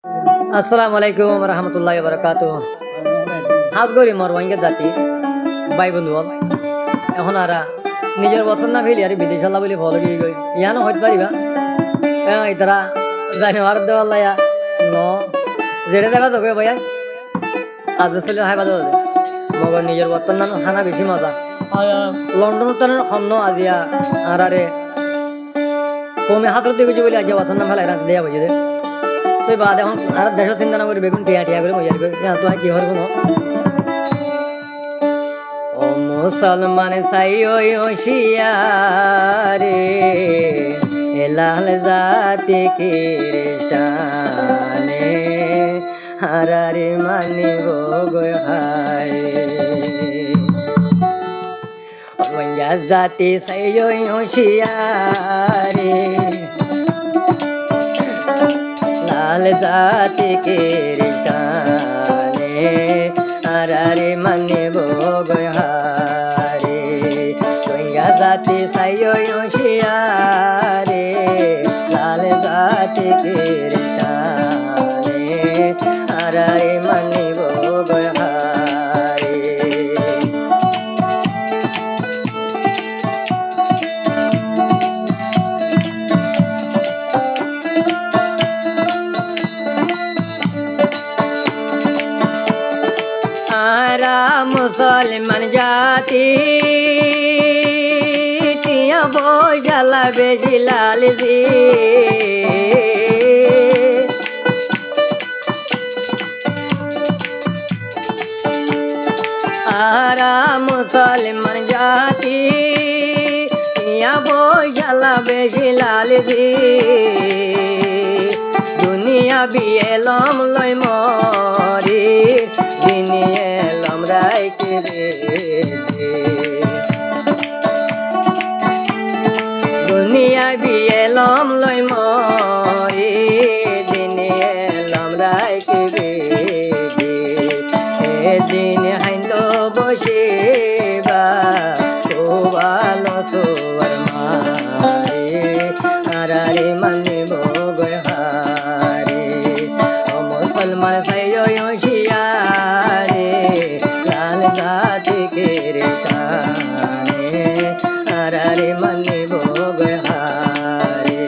আসসালামু আলাইকুম রহমতুল্লাহি বারাকাতুহু। হাজ করি মোর ওয়াইঙ্গে জাতি ভাই বন্ধু এখন আর নিজের বতন না ফেলি আর বিদেশ আল্লাহ বলে ফল গিয়ে গই ইয়ানো হইতে পারিবা ইতারা জানি আর দেওয়াল্লাইয়া ন যেটা যাবা তোকে ভাইয়া আজ চলে হাই বাদ মগর নিজের বতন না খানা বেশি মজা লন্ডন উত্তরের খন্ন আজিয়া আর আরে কমে হাতর দিয়ে গেছি বলে আজ বতন না ফেলাই রাখতে দেওয়া বুঝে তুই বাদ এখন আর দেশ চিন্তা না করি বেগুন টিয়া টিয়া করে মজার করি তো কি হর কোনো ও মুসলমান চাই ওই হুঁশিয়ারে লাল জাতি খ্রিস্টানে হারারে মানিব গোহায় ওইয়া জাতি চাই ওই হুঁশিয়ারে লাল জাতি খ্রিস্টানে আরারে মানিব গোহারে কইয়া জাতি সাইয় হুঁশিয়ারে লাল জাতি খ্রিস্টানে আরারে মানিব গোহারে মুসলমান জাতি টিয়া বইজালা বেশি লালজি আরা মুসলমান জাতি টিয়া বইজালা বেশি লালজি দুনিয়া বিয়েলম লয় মরি দিনিয়ে দুনিয়া বিয়েলম লই মরি দিনে এলম রাইকে বেদি দিন হাইন্দ বসিবা ভালো সোয়ার মারে আরারে মানিব গোহারে ও মুসলমান সাইয় হুঁশিয়ারে লাল জাতি খ্রিস্টানে আরারে মানিব গোহারে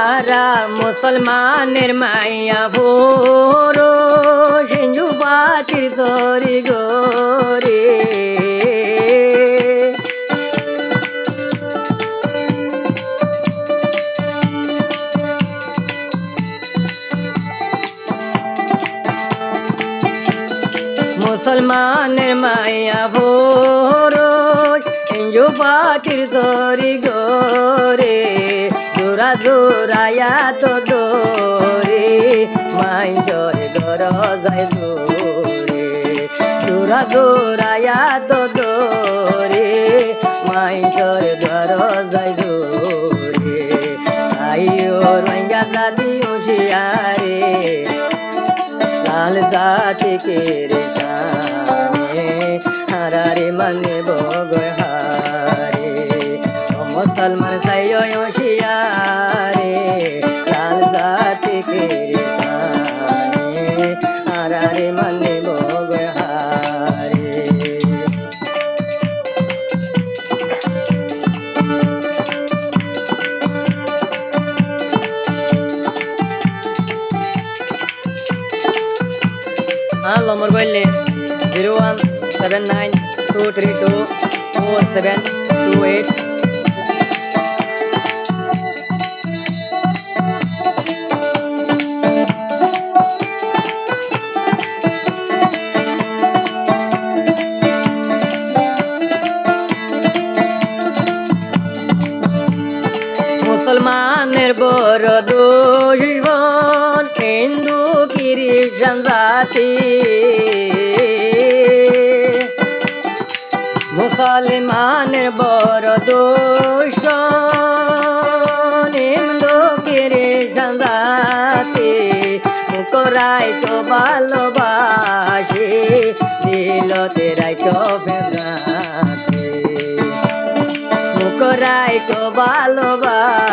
আরা মুসলমানের মাইয়া ভোরো সিন্ধু বাতির তরি গোরে মুসলমানের মাইয়া ভোরো সিন্ধু বাতির তরি গোরে জোরা জোরায়া তো দোরে মাই জরে গর যায় দোরে জোরা জোরায়া তো দোরে মাই জরে গর যায় দোরে আইও রঙ্গা জাতি হুঁশিয়ারে লাল জাতি খ্রিস্টানে হারারে মানিব গোহারে মুসলমান সাইয় হুঁশিয়ারে লাল জাতি খ্রিস্টানে আরারে মানিব গোহারে নম্বর বললে 01792324728 মুসলমানের বড় দুশ্মন হিন্দু খ্রিস্টান জাতি মুসলমানের বড় দুশ্মন হিন্দু রাইতো ভালোবাসি দিলতে রাইতো বেদাতে মুখ রাইতো ভালোবাসি